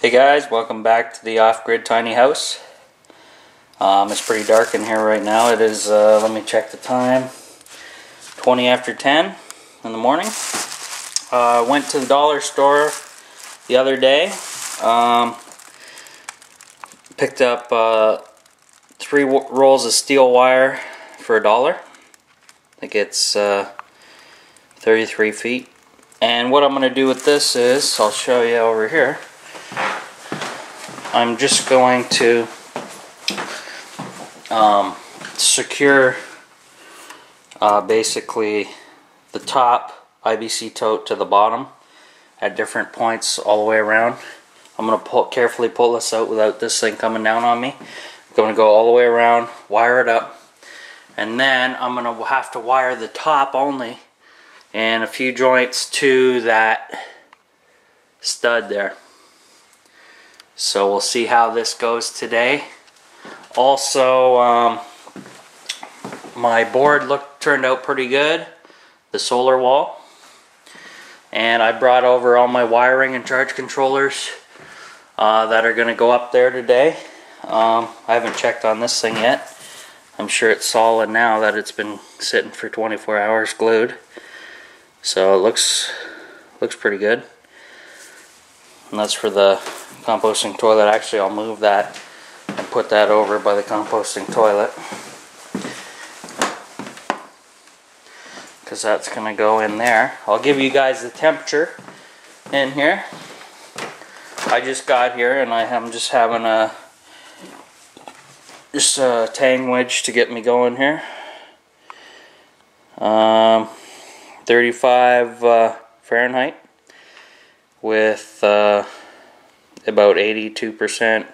Hey guys, welcome back to the off-grid tiny house. It's pretty dark in here right now. It is, let me check the time, 20 after 10 in the morning. Went to the dollar store the other day. Picked up 3 rolls of steel wire for $1. I think it's 33 feet. And what I'm going to do with this is, I'll show you over here. I'm just going to secure basically the top IBC tote to the bottom at different points all the way around. I'm going to carefully pull this out without this thing coming down on me. I'm going to go all the way around, wire it up, and then I'm going to have to wire the top only and a few joints to that stud there. So we'll see how this goes today. Also, my board turned out pretty good, the solar wall. And I brought over all my wiring and charge controllers that are going to go up there today. I haven't checked on this thing yet. I'm sure it's solid now that it's been sitting for 24 hours glued. So it looks pretty good. And that's for the composting toilet. Actually, I'll move that and put that over by the composting toilet, because that's going to go in there. I'll give you guys the temperature in here. I just got here and I'm just having a tang wedge to get me going here. 35 Fahrenheit with about 82%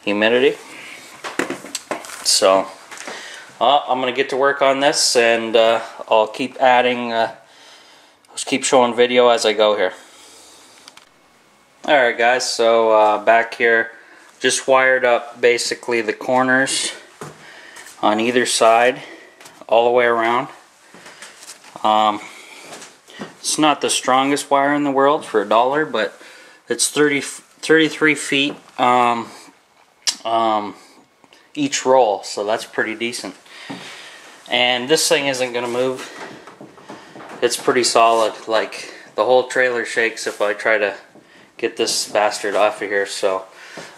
humidity. So I'm gonna get to work on this, and I'll keep adding, I'll keep showing video as I go here. Alright guys, so back here, just wired up basically the corners on either side all the way around. It's not the strongest wire in the world for $1, but it's 33 feet each roll, so that's pretty decent. And this thing isn't going to move. It's pretty solid. Like, the whole trailer shakes if I try to get this bastard off of here. So,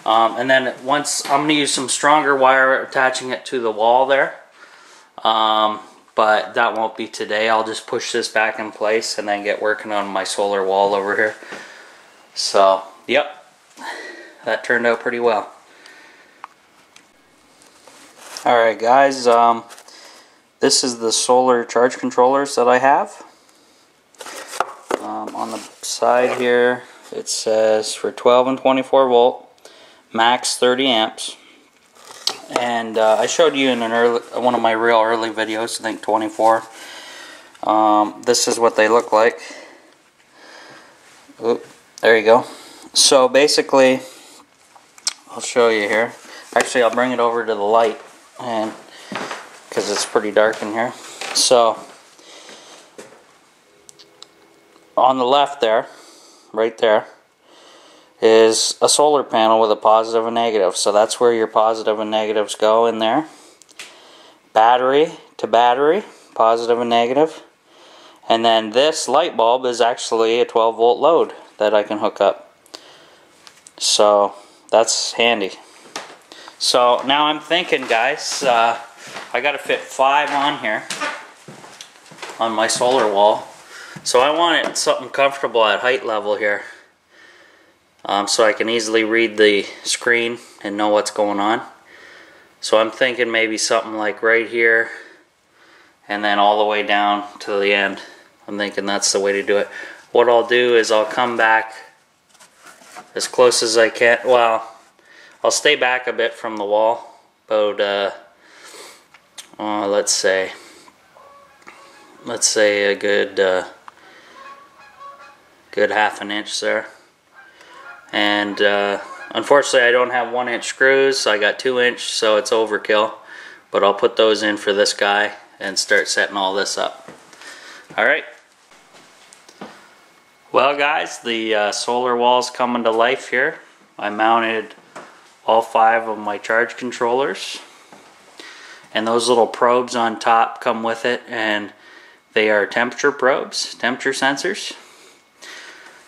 and then once I'm going to use some stronger wire attaching it to the wall there. But that won't be today. I'll just push this back in place and then get working on my solar wall over here. So, yep, that turned out pretty well. Alright guys, this is the solar charge controllers that I have. On the side here it says for 12 and 24 volt, max 30 amps. And I showed you in one of my real early videos, I think 24. This is what they look like. Oop, there you go. So basically, I'll show you here. Actually, I'll bring it over to the light, and because it's pretty dark in here. So on the left there, right there, is a solar panel with a positive and negative. So that's where your positive and negatives go in there. Battery to battery, positive and negative. And then this light bulb is actually a 12 volt load that I can hook up. So that's handy. So now I'm thinking, guys, I gotta fit 5 on here on my solar wall. So I want it something comfortable at height level here. So I can easily read the screen and know what's going on. So I'm thinking maybe something like right here and then all the way down to the end. I'm thinking that's the way to do it. What I'll do is I'll come back as close as I can. Well, I'll stay back a bit from the wall, about let's say a good half an inch there. And unfortunately I don't have 1-inch screws, I got 2-inch, so it's overkill. But I'll put those in for this guy and start setting all this up. Alright. Well guys, the solar wall's coming to life here. I mounted all 5 of my charge controllers, and those little probes on top come with it, and they are temperature probes, temperature sensors.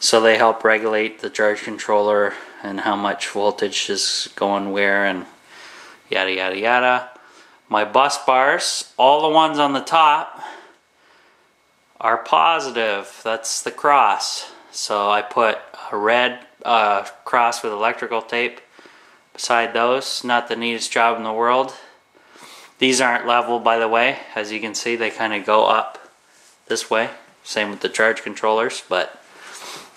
So they help regulate the charge controller and how much voltage is going where and yada yada yada. My bus bars, all the ones on the top, are positive. That's the cross. So I put a red cross with electrical tape beside those. Not the neatest job in the world. These aren't level, by the way. As you can see, they kind of go up this way. Same with the charge controllers, but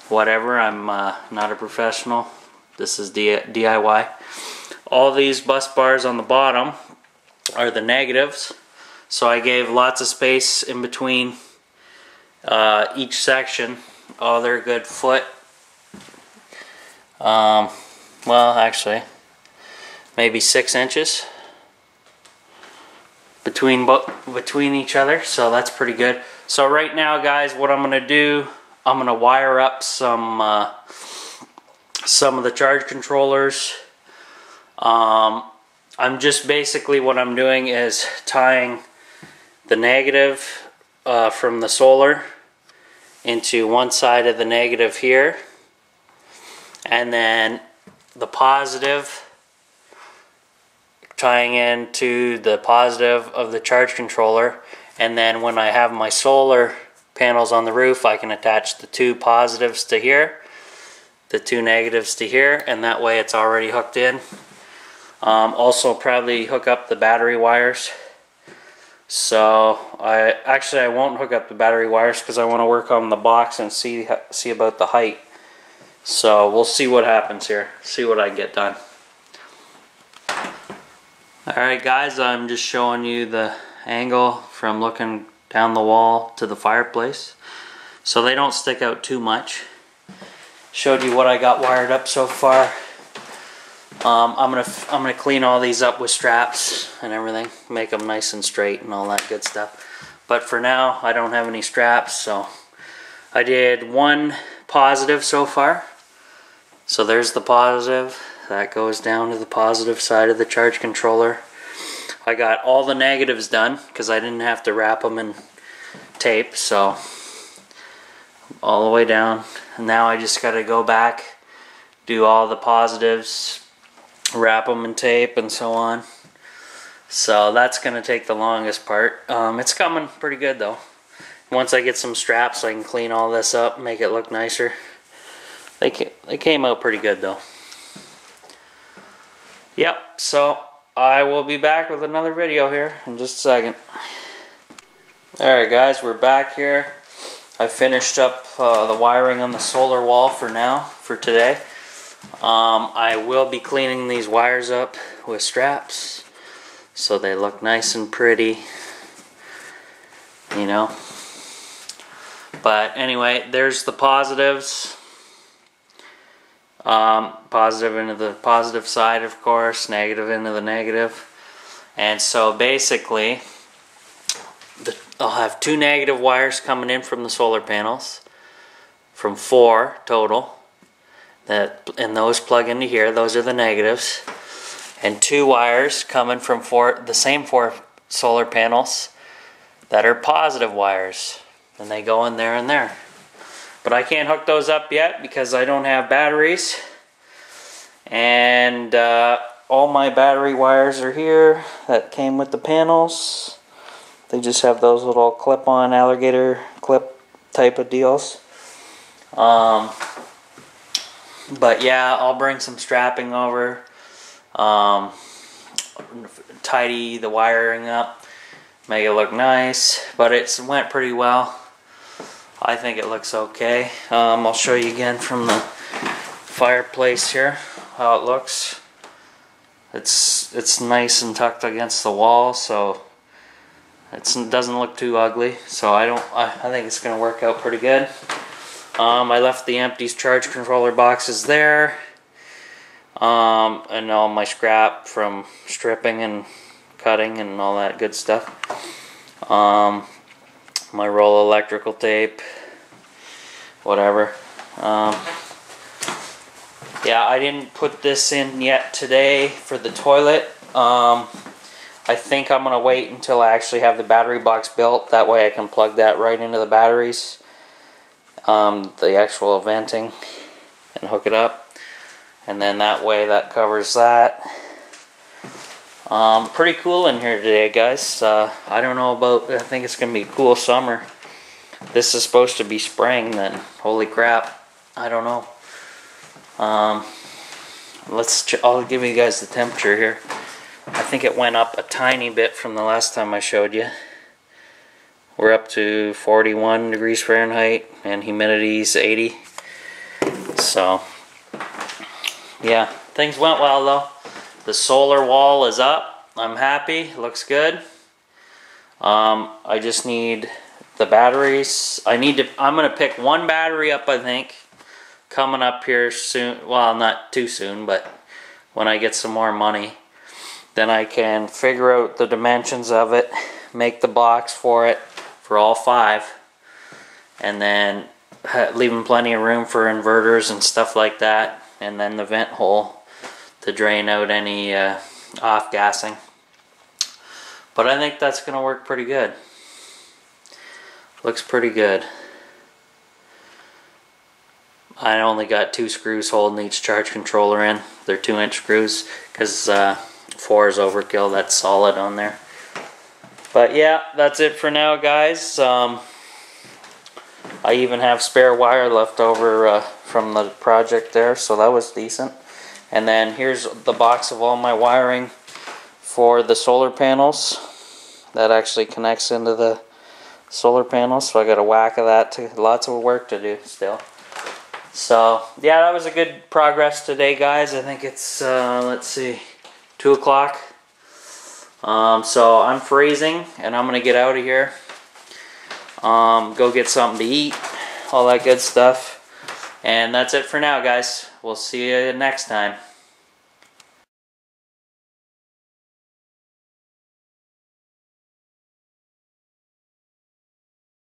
whatever. I'm not a professional. This is DIY. All these bus bars on the bottom are the negatives. So I gave lots of space in between each section. Oh, they're a good foot. Well, actually, maybe 6 inches between each other. So that's pretty good. So right now, guys, what I'm gonna do, I'm gonna wire up some of the charge controllers. I'm just basically, what I'm doing is tying the negative from the solar into one side of the negative here, and then the positive tying into the positive of the charge controller. And then when I have my solar panels on the roof, I can attach the 2 positives to here, the 2 negatives to here, and that way it's already hooked in. Also probably hook up the battery wires. So I won't hook up the battery wires because I want to work on the box and see about the height. So we'll see what happens here, see what I get done. Alright guys, I'm just showing you the angle from looking down the wall to the fireplace, so they don't stick out too much. Showed you what I got wired up so far. I'm gonna clean all these up with straps and everything, make them nice and straight and all that good stuff. But for now, I don't have any straps, so I did 1 positive so far. So there's the positive. That goes down to the positive side of the charge controller. I got all the negatives done because I didn't have to wrap them in tape, so all the way down. And now I just got to go back, do all the positives, wrap them in tape and so on. So that's going to take the longest part. It's coming pretty good though. Once I get some straps, I can clean all this up, make it look nicer. They came out pretty good though. Yep, so I will be back with another video here in just a second. Alright guys, we're back here. I finished up the wiring on the solar wall for today. I will be cleaning these wires up with straps so they look nice and pretty, you know. But anyway, there's the positives. Positive into the positive side, of course, negative into the negative. And so basically, I'll have 2 negative wires coming in from the solar panels, from 4 total, and those plug into here. Those are the negatives. And 2 wires coming from the same 4 solar panels that are positive wires, and they go in there and there. But I can't hook those up yet because I don't have batteries. And all my battery wires are here that came with the panels. They just have those little clip-on alligator clip type of deals. But yeah, I'll bring some strapping over. Tidy the wiring up. Make it look nice. But it went pretty well. I think it looks okay. I'll show you again from the fireplace here how it looks. It's nice and tucked against the wall, so it doesn't look too ugly. So I think it's gonna work out pretty good. I left the empty charge controller boxes there, and all my scrap from stripping and cutting and all that good stuff. My roll of electrical tape, whatever. Yeah, I didn't put this in yet today for the toilet. I think I'm going to wait until I actually have the battery box built. That way I can plug that right into the batteries, the actual venting, and hook it up. And then that way that covers that. Pretty cool in here today, guys. I don't know about, I think it's going to be a cool summer. This is supposed to be spring then. Holy crap. I don't know. I'll give you guys the temperature here. I think it went up a tiny bit from the last time I showed you. We're up to 41 degrees Fahrenheit and humidity's 80. So, yeah, things went well though. The solar wall is up. I'm happy. Looks good. I just need the batteries. I'm gonna pick one battery up, I think, coming up here soon. Well, not too soon, but when I get some more money, then I can figure out the dimensions of it, make the box for it for all 5, and then leaving plenty of room for inverters and stuff like that, and then the vent hole to drain out any off-gassing. But I think that's going to work pretty good. Looks pretty good. I only got 2 screws holding each charge controller in. They're 2-inch screws because 4 is overkill. That's solid on there. But yeah, that's it for now, guys. I even have spare wire left over from the project there, so that was decent. And then here's the box of all my wiring for the solar panels. That actually connects into the solar panels, so I got a whack of that too. Lots of work to do still. So yeah, that was a good progress today, guys. I think it's let's see, 2 o'clock. So I'm freezing and I'm gonna get out of here, go get something to eat, all that good stuff. And that's it for now, guys. We'll see you next time.